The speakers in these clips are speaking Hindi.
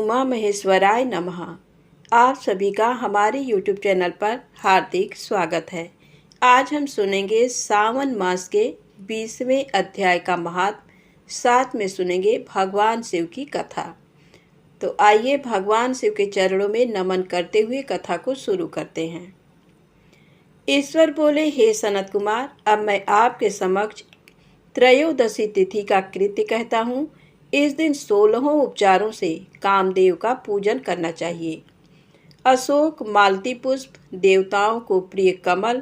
उमा महेश्वराय नमः। आप सभी का हमारे YouTube चैनल पर हार्दिक स्वागत है। आज हम सुनेंगे सावन मास के 20वें अध्याय का महात्म, साथ में सुनेंगे भगवान शिव की कथा। तो आइए भगवान शिव के चरणों में नमन करते हुए कथा को शुरू करते हैं। ईश्वर बोले, हे सनत कुमार, अब मैं आपके समक्ष त्रयोदशी तिथि का कृत्य कहता हूँ। इस दिन 16 उपचारों से कामदेव का पूजन करना चाहिए। अशोक, मालती पुष्प, देवताओं को प्रिय कमल,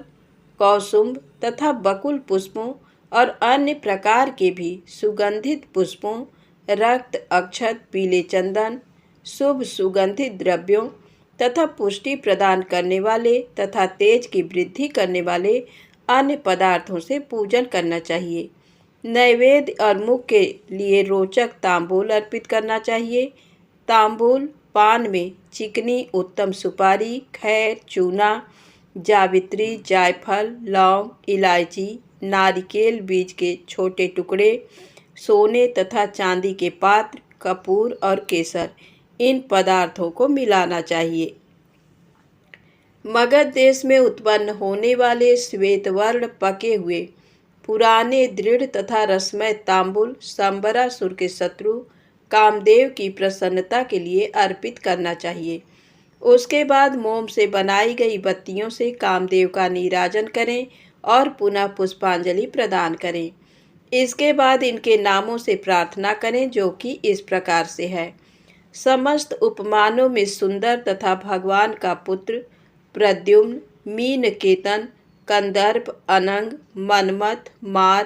कौसुम्भ तथा बकुल पुष्पों और अन्य प्रकार के भी सुगंधित पुष्पों, रक्त, अक्षत, पीले चंदन, शुभ सुगंधित द्रव्यों तथा पुष्टि प्रदान करने वाले तथा तेज की वृद्धि करने वाले अन्य पदार्थों से पूजन करना चाहिए। नैवेद्य और मुख के लिए रोचक तांबूल अर्पित करना चाहिए। तांबूल पान में चिकनी उत्तम सुपारी, खैर, चूना, जावित्री, जायफल, लौंग, इलायची, नारिकेल बीज के छोटे टुकड़े, सोने तथा चांदी के पात्र, कपूर और केसर, इन पदार्थों को मिलाना चाहिए। मगध देश में उत्पन्न होने वाले श्वेत वर्ण पके हुए पुराने दृढ़ तथा रसमय तांबुल सांबरासुर के शत्रु कामदेव की प्रसन्नता के लिए अर्पित करना चाहिए। उसके बाद मोम से बनाई गई बत्तियों से कामदेव का नीराजन करें और पुनः पुष्पांजलि प्रदान करें। इसके बाद इनके नामों से प्रार्थना करें, जो कि इस प्रकार से है। समस्त उपमानों में सुंदर तथा भगवान का पुत्र प्रद्युम्न, मीनकेतन, कंदर्प, अनंग, मनमथ, मार,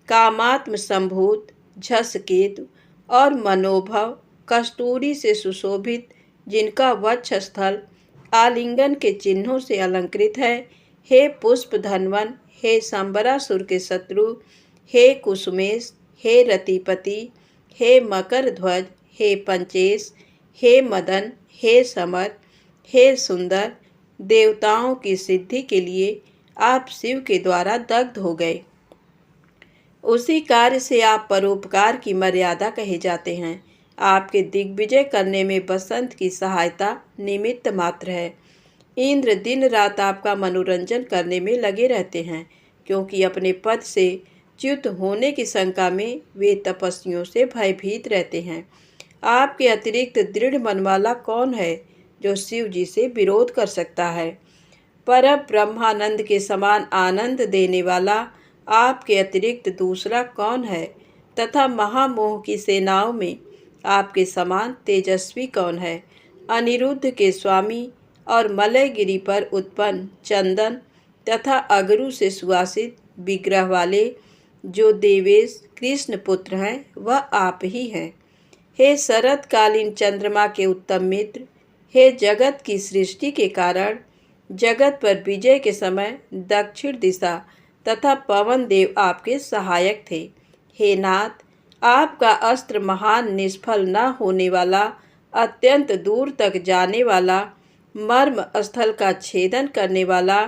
कामात्म संभूत, झसकेतु और मनोभव, कस्तूरी से सुशोभित, जिनका वक्षस्थल आलिंगन के चिन्हों से अलंकृत है, हे पुष्प धनवन, हे सांबरासुर के शत्रु, हे कुसुमेश, हे रतिपति, हे मकर ध्वज, हे पंचेश, हे मदन, हे समर, हे सुंदर, देवताओं की सिद्धि के लिए आप शिव के द्वारा दग्ध हो गए। उसी कार्य से आप परोपकार की मर्यादा कहे जाते हैं। आपके दिग्विजय करने में बसंत की सहायता निमित्त मात्र है। इंद्र दिन रात आपका मनोरंजन करने में लगे रहते हैं, क्योंकि अपने पद से च्युत होने की शंका में वे तपस्वियों से भयभीत रहते हैं। आपके अतिरिक्त दृढ़ मन वाला कौन है जो शिव जी से विरोध कर सकता है? पर ब्रह्मानंद के समान आनंद देने वाला आपके अतिरिक्त दूसरा कौन है? तथा महामोह की सेनाओं में आपके समान तेजस्वी कौन है? अनिरुद्ध के स्वामी और मलयगिरी पर उत्पन्न चंदन तथा अगरू से सुवासित विग्रह वाले जो देवेश कृष्ण पुत्र हैं, वह आप ही हैं। हे शरतकालीन चंद्रमा के उत्तम मित्र, हे जगत की सृष्टि के कारण, जगत पर विजय के समय दक्षिण दिशा तथा पवन देव आपके सहायक थे। हे नाथ, आपका अस्त्र महान, निष्फल न होने वाला, अत्यंत दूर तक जाने वाला, मर्म स्थल का छेदन करने वाला,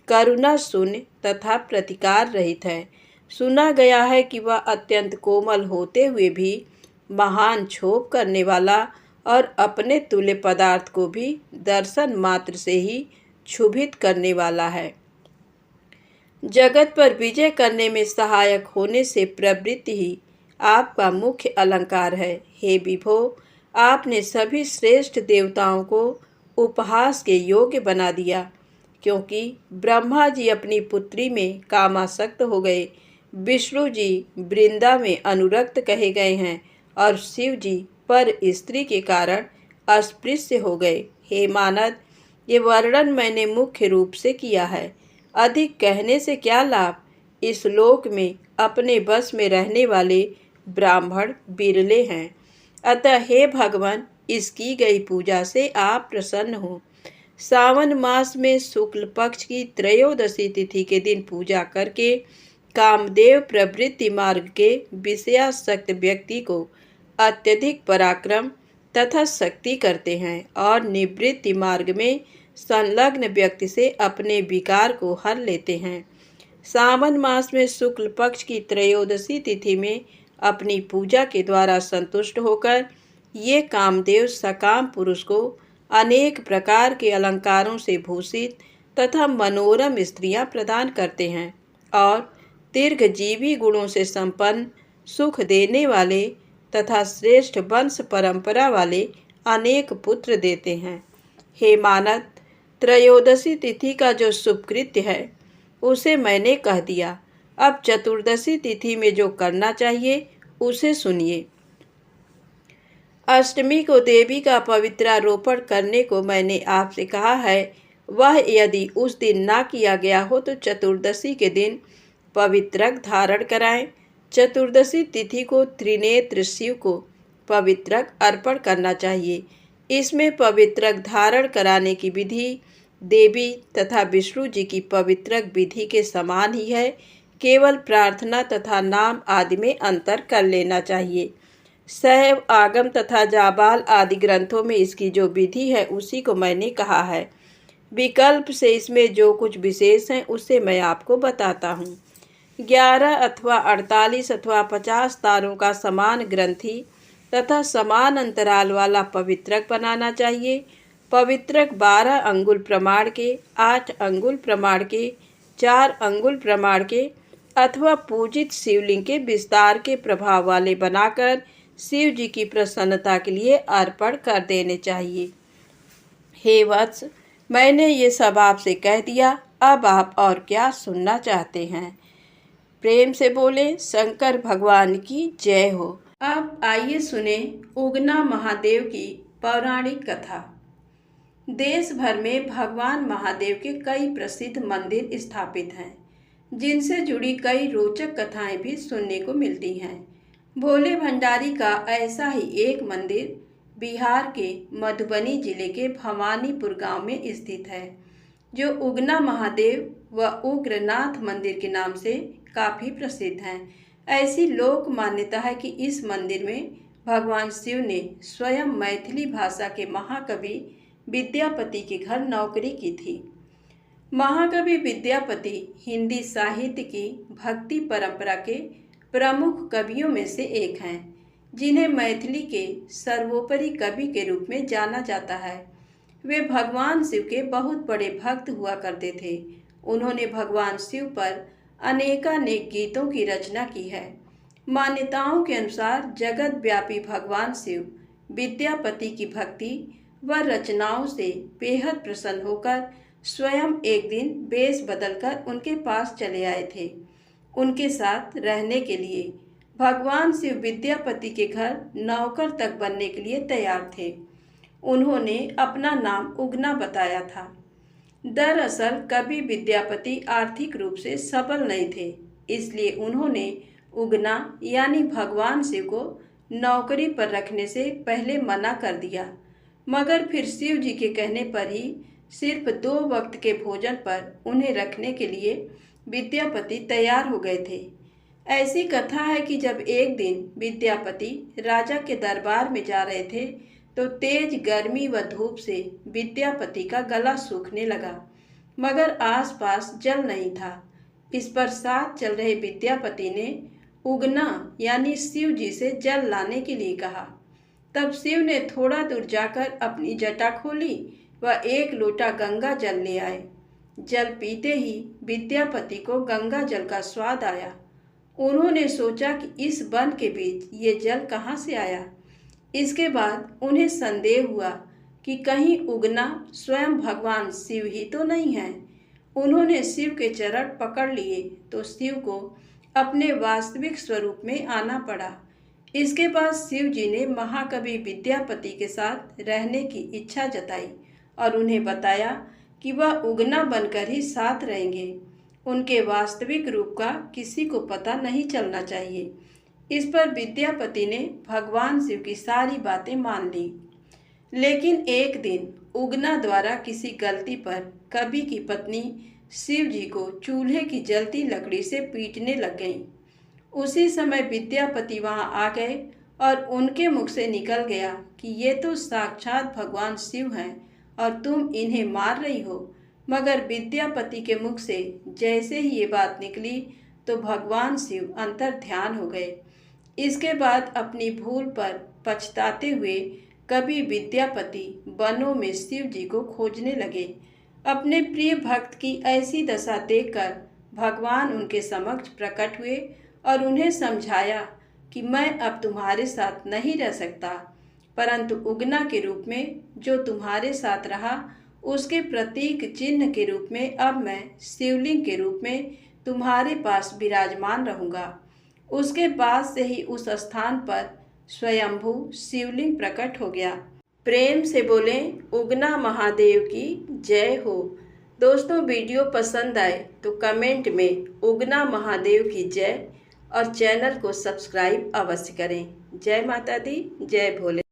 करुणा शून्य तथा प्रतिकार रहित है। सुना गया है कि वह अत्यंत कोमल होते हुए भी महान क्षोभ करने वाला और अपने तुल्य पदार्थ को भी दर्शन मात्र से ही क्षुभित करने वाला है। जगत पर विजय करने में सहायक होने से प्रवृत्ति ही आपका मुख्य अलंकार है। हे विभो, आपने सभी श्रेष्ठ देवताओं को उपहास के योग्य बना दिया, क्योंकि ब्रह्मा जी अपनी पुत्री में कामासक्त हो गए, विष्णु जी वृंदा में अनुरक्त कहे गए हैं और शिव जी पर स्त्री के कारण अस्पृश्य हो गए। हे मानद, ये वर्णन मैंने मुख्य रूप से किया है। अधिक कहने से क्या लाभ? इस लोक में अपने बस में रहने वाले ब्राह्मण बिरले हैं। अतः हे भगवान, इस की गई पूजा से आप प्रसन्न हो। सावन मास में शुक्ल पक्ष की त्रयोदशी तिथि के दिन पूजा करके कामदेव प्रवृत्ति मार्ग के विषयासक्त व्यक्ति को अत्यधिक पराक्रम तथा शक्ति करते हैं और निवृत्ति मार्ग में संलग्न व्यक्ति से अपने विकार को हर लेते हैं। सावन मास में शुक्ल पक्ष की त्रयोदशी तिथि में अपनी पूजा के द्वारा संतुष्ट होकर ये कामदेव सकाम पुरुष को अनेक प्रकार के अलंकारों से भूषित तथा मनोरम स्त्रियां प्रदान करते हैं और दीर्घजीवी गुणों से संपन्न, सुख देने वाले तथा श्रेष्ठ वंश परंपरा वाले अनेक पुत्र देते हैं। हे मानद, त्रयोदशी तिथि का जो शुभकृत्य है उसे मैंने कह दिया। अब चतुर्दशी तिथि में जो करना चाहिए उसे सुनिए। अष्टमी को देवी का पवित्रारोपण करने को मैंने आपसे कहा है। वह यदि उस दिन ना किया गया हो तो चतुर्दशी के दिन पवित्रक धारण कराएं। चतुर्दशी तिथि को त्रिनेत्र शिव को पवित्रक अर्पण करना चाहिए। इसमें पवित्रक धारण कराने की विधि देवी तथा विष्णु जी की पवित्रक विधि के समान ही है, केवल प्रार्थना तथा नाम आदि में अंतर कर लेना चाहिए। शैव आगम तथा जाबाल आदि ग्रंथों में इसकी जो विधि है उसी को मैंने कहा है। विकल्प से इसमें जो कुछ विशेष है उससे मैं आपको बताता हूँ। 11 अथवा 48 अथवा 50 तारों का समान ग्रंथि तथा समान अंतराल वाला पवित्रक बनाना चाहिए। पवित्रक 12 अंगुल प्रमाण के, 8 अंगुल प्रमाण के, 4 अंगुल प्रमाण के अथवा पूजित शिवलिंग के विस्तार के प्रभाव वाले बनाकर शिव जी की प्रसन्नता के लिए अर्पण कर देने चाहिए। हे वत्स, मैंने ये सब आपसे कह दिया, अब आप और क्या सुनना चाहते हैं? प्रेम से बोले शंकर भगवान की जय हो। अब आइए सुने उगना महादेव की पौराणिक कथा। देश भर में भगवान महादेव के कई प्रसिद्ध मंदिर स्थापित हैं, जिनसे जुड़ी कई रोचक कथाएं भी सुनने को मिलती हैं। भोले भंडारी का ऐसा ही एक मंदिर बिहार के मधुबनी जिले के भवानीपुर गांव में स्थित है, जो उगना महादेव व उग्रनाथ मंदिर के नाम से काफ़ी प्रसिद्ध हैं। ऐसी लोक मान्यता है कि इस मंदिर में भगवान शिव ने स्वयं मैथिली भाषा के महाकवि विद्यापति के घर नौकरी की थी। महाकवि विद्यापति हिंदी साहित्य की भक्ति परंपरा के प्रमुख कवियों में से एक हैं, जिन्हें मैथिली के सर्वोपरि कवि के रूप में जाना जाता है। वे भगवान शिव के बहुत बड़े भक्त हुआ करते थे। उन्होंने भगवान शिव पर अनेकानेक गीतों की रचना की है। मान्यताओं के अनुसार जगत व्यापी भगवान शिव विद्यापति की भक्ति व रचनाओं से बेहद प्रसन्न होकर स्वयं एक दिन वेश बदलकर उनके पास चले आए थे। उनके साथ रहने के लिए भगवान शिव विद्यापति के घर नौकर तक बनने के लिए तैयार थे। उन्होंने अपना नाम उगना बताया था। दरअसल कवि विद्यापति आर्थिक रूप से सबल नहीं थे, इसलिए उन्होंने उगना यानी भगवान शिव को नौकरी पर रखने से पहले मना कर दिया, मगर फिर शिव जी के कहने पर ही सिर्फ 2 वक्त के भोजन पर उन्हें रखने के लिए विद्यापति तैयार हो गए थे। ऐसी कथा है कि जब एक दिन विद्यापति राजा के दरबार में जा रहे थे तो तेज गर्मी व धूप से विद्यापति का गला सूखने लगा, मगर आसपास जल नहीं था। इस पर साथ चल रहे विद्यापति ने उगना यानी शिव जी से जल लाने के लिए कहा। तब शिव ने थोड़ा दूर जाकर अपनी जटा खोली व 1 लोटा गंगा जल ले आए। जल पीते ही विद्यापति को गंगा जल का स्वाद आया। उन्होंने सोचा कि इस वन के बीच ये जल कहाँ से आया। इसके बाद उन्हें संदेह हुआ कि कहीं उगना स्वयं भगवान शिव ही तो नहीं है। उन्होंने शिव के चरण पकड़ लिए तो शिव को अपने वास्तविक स्वरूप में आना पड़ा। इसके बाद शिव जी ने महाकवि विद्यापति के साथ रहने की इच्छा जताई और उन्हें बताया कि वह उगना बनकर ही साथ रहेंगे। उनके वास्तविक रूप का किसी को पता नहीं चलना चाहिए। इस पर विद्यापति ने भगवान शिव की सारी बातें मान ली। लेकिन एक दिन उगना द्वारा किसी गलती पर कवि की पत्नी शिव जी को चूल्हे की जलती लकड़ी से पीटने लग गईं। उसी समय विद्यापति वहां आ गए और उनके मुख से निकल गया कि ये तो साक्षात भगवान शिव हैं और तुम इन्हें मार रही हो। मगर विद्यापति के मुख से जैसे ही ये बात निकली तो भगवान शिव अंतर ध्यान हो गए। इसके बाद अपनी भूल पर पछताते हुए कवि विद्यापति वनों में शिव जी को खोजने लगे। अपने प्रिय भक्त की ऐसी दशा देखकर भगवान उनके समक्ष प्रकट हुए और उन्हें समझाया कि मैं अब तुम्हारे साथ नहीं रह सकता, परंतु उगना के रूप में जो तुम्हारे साथ रहा उसके प्रतीक चिन्ह के रूप में अब मैं शिवलिंग के रूप में तुम्हारे पास विराजमान रहूंगा। उसके बाद से ही उस स्थान पर स्वयंभू शिवलिंग प्रकट हो गया। प्रेम से बोलें उगना महादेव की जय हो। दोस्तों, वीडियो पसंद आए तो कमेंट में उगना महादेव की जय और चैनल को सब्सक्राइब अवश्य करें। जय माता दी, जय भोले।